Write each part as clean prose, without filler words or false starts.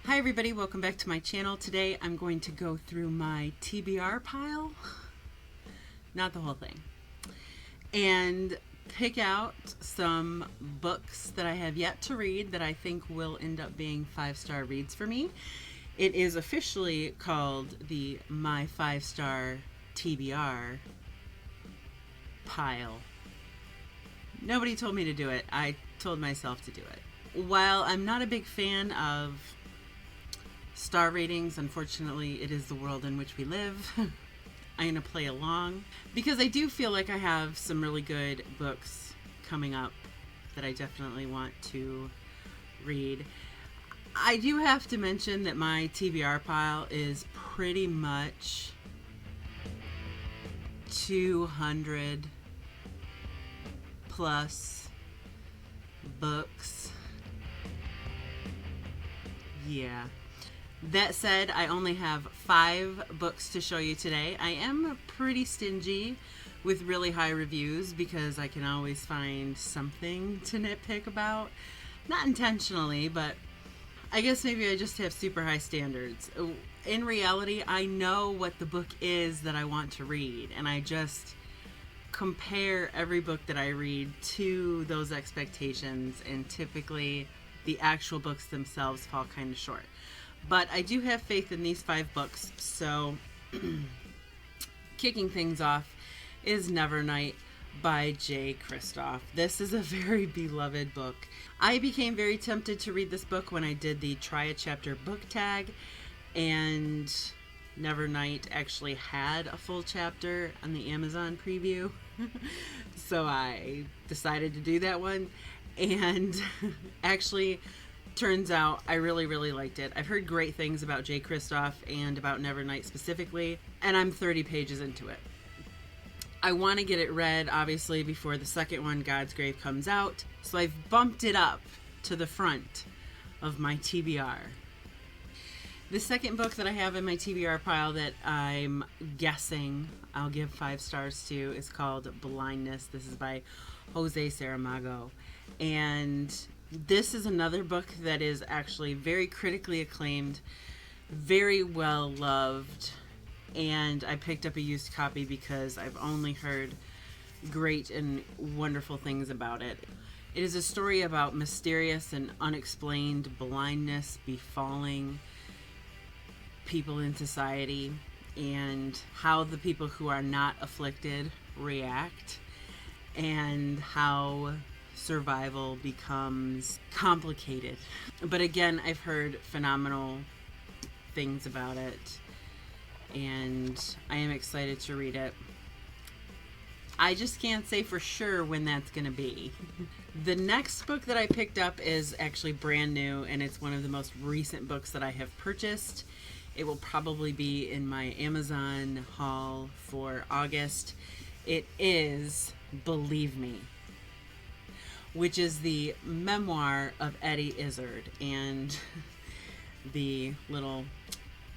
Hi everybody, welcome back to my channel. Today I'm going to go through my TBR pile, not the whole thing, and pick out some books that I have yet to read that I think will end up being 5-star reads for me. It is officially called the My 5-Star TBR pile. Nobody told me to do it. I told myself to do it. While I'm not a big fan of star ratings, unfortunately, it is the world in which we live. I'm going to play along because I do feel like I have some really good books coming up that I definitely want to read. I do have to mention that my TBR pile is pretty much 200 plus books. Yeah. That said, I only have 5 books to show you today. I am pretty stingy with really high reviews because I can always find something to nitpick about. Not intentionally, but I guess maybe I just have super high standards. In reality, I know what the book is that I want to read, and I just compare every book that I read to those expectations, and typically the actual books themselves fall kind of short. But I do have faith in these 5 books, so kicking things off is Nevernight by J. Kristoff. This is a very beloved book. I became very tempted to read this book when I did the Try a Chapter book tag, and Nevernight actually had a full chapter on the Amazon preview, so I decided to do that one, and actually turns out I really liked it. I've heard great things about J. Kristoff and about Nevernight specifically, and I'm 30 pages into it. I want to get it read, obviously, before the second one, God's Grave, comes out, so I've bumped it up to the front of my TBR. The second book that I have in my TBR pile that I'm guessing I'll give 5 stars to is called Blindness. This is by Jose Saramago, and this is another book that is actually very critically acclaimed, very well loved, and I picked up a used copy because I've only heard great and wonderful things about it. It is a story about mysterious and unexplained blindness befalling people in society and how the people who are not afflicted react, and how survival becomes complicated. But again, I've heard phenomenal things about it, and I am excited to read it. I just can't say for sure when that's going to be. The next book that I picked up is actually brand new, and it's one of the most recent books that I have purchased. It will probably be in my Amazon haul for August. It is Believe Me, which is the memoir of Eddie Izzard, and the little,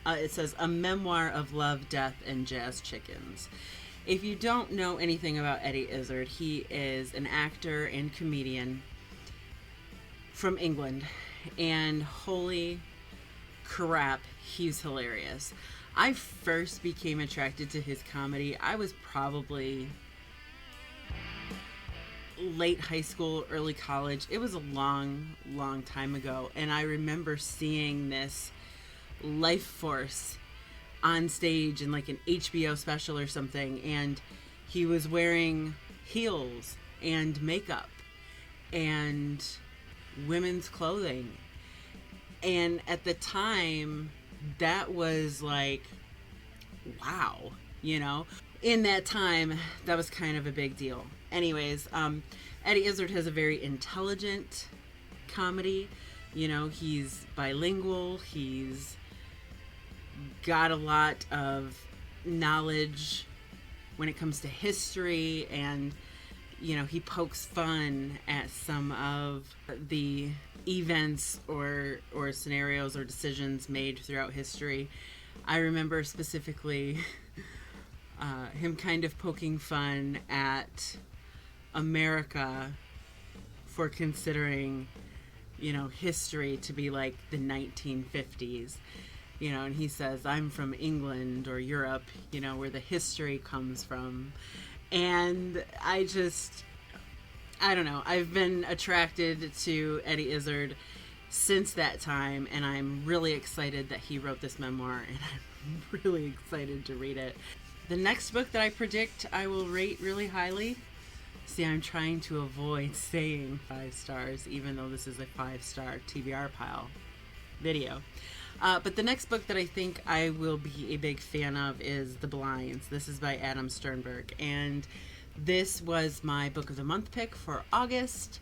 it says, a memoir of love, death, and jazz chickens. If you don't know anything about Eddie Izzard, he is an actor and comedian from England, and holy crap, he's hilarious. I first became attracted to his comedy. I was probably late high school, early college. It was a long time ago, and I remember seeing this life force on stage in like an HBO special or something, and he was wearing heels and makeup and women's clothing, and at the time that was like, wow, you know, in that time that was kind of a big deal. Anyways, Eddie Izzard has a very intelligent comedy. You know, he's bilingual. He's got a lot of knowledge when it comes to history, and, you know, he pokes fun at some of the events or scenarios or decisions made throughout history. I remember specifically him kind of poking fun at America for considering history to be like the 1950s, and he says, I'm from England or Europe, where the history comes from. And I don't know. I've been attracted to Eddie Izzard since that time, and I'm really excited that he wrote this memoir, and I'm really excited to read it. The next book that I predict I will rate really highly. See, I'm trying to avoid saying 5 stars, even though this is a 5-star TBR pile video. But the next book that I think I will be a big fan of is The Blinds. This is by Adam Sternberg, and this was my Book of the Month pick for August.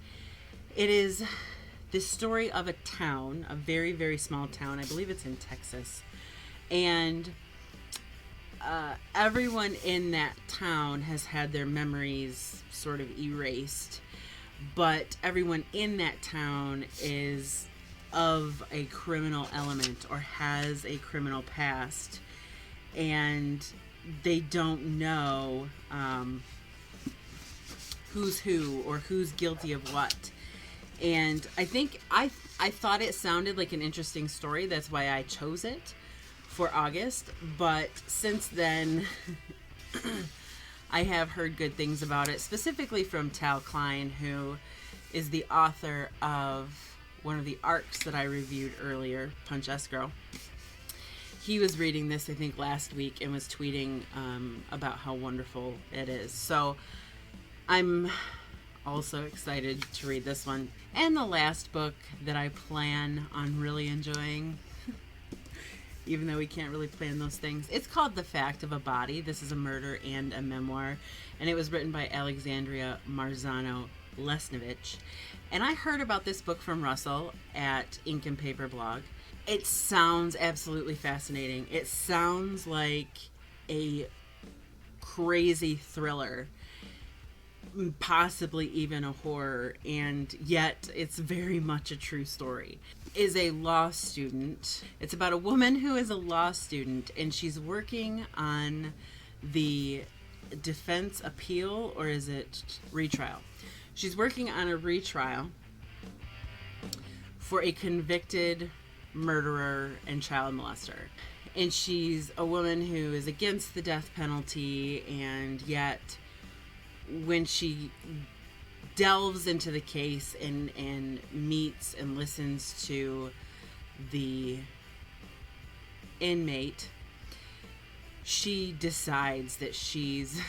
It is the story of a town, a very, very small town. I believe it's in Texas. And everyone in that town has had their memories sort of erased. But everyone in that town is of a criminal element or has a criminal past. And they don't know who's who or who's guilty of what. And I think I thought it sounded like an interesting story. That's why I chose it for August. But since then, I have heard good things about it, specifically from Tal Klein, who is the author of one of the arcs that I reviewed earlier, Punch Escrow. He was reading this, I think, last week and was tweeting about how wonderful it is. So I'm also excited to read this one. And the last book that I plan on really enjoying, even though we can't really plan those things, it's called The Fact of a Body. This is a murder and a memoir, and it was written by Alexandria Marzano-Lesnevich. And I heard about this book from Russell at Ink and Paper blog. It sounds absolutely fascinating. It sounds like a crazy thriller, possibly even a horror, and yet it's very much a true story. Is a law student. It's about a woman who is a law student, and she's working on the defense appeal, or is it retrial? She's working on a retrial for a convicted murderer and child molester. And she's a woman who is against the death penalty, and yet when she delves into the case and meets and listens to the inmate, she decides that she's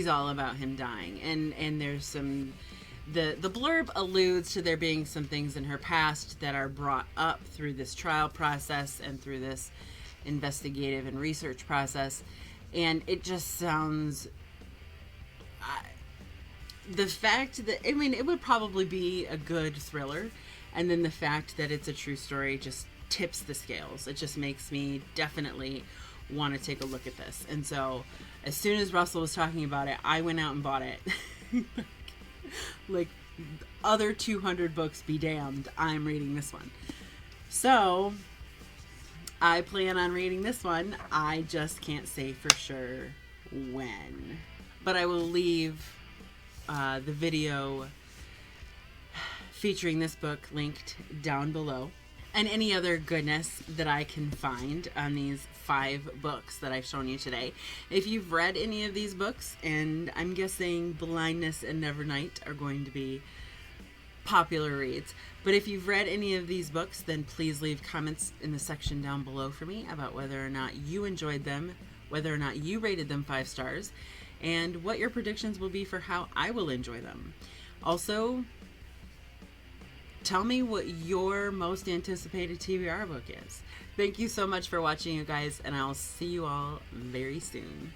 all about him dying. And there's some, the blurb alludes to there being some things in her past that are brought up through this trial process and through this investigative and research process. And it just sounds, the fact that, I mean, it would probably be a good thriller, and then the fact that it's a true story just tips the scales. It just makes me definitely want to take a look at this. And so as soon as Russell was talking about it, I went out and bought it. Like other 200 books be damned, I'm reading this one. So I plan on reading this one. I just can't say for sure when, but I will leave the video featuring this book linked down below, and any other goodness that I can find on these 5 books that I've shown you today. If you've read any of these books, and I'm guessing Blindness and Nevernight are going to be popular reads, but if you've read any of these books, then please leave comments in the section down below for me about whether or not you enjoyed them, whether or not you rated them 5 stars, and what your predictions will be for how I will enjoy them. Also, tell me what your most anticipated TBR book is. Thank you so much for watching, you guys, and I'll see you all very soon.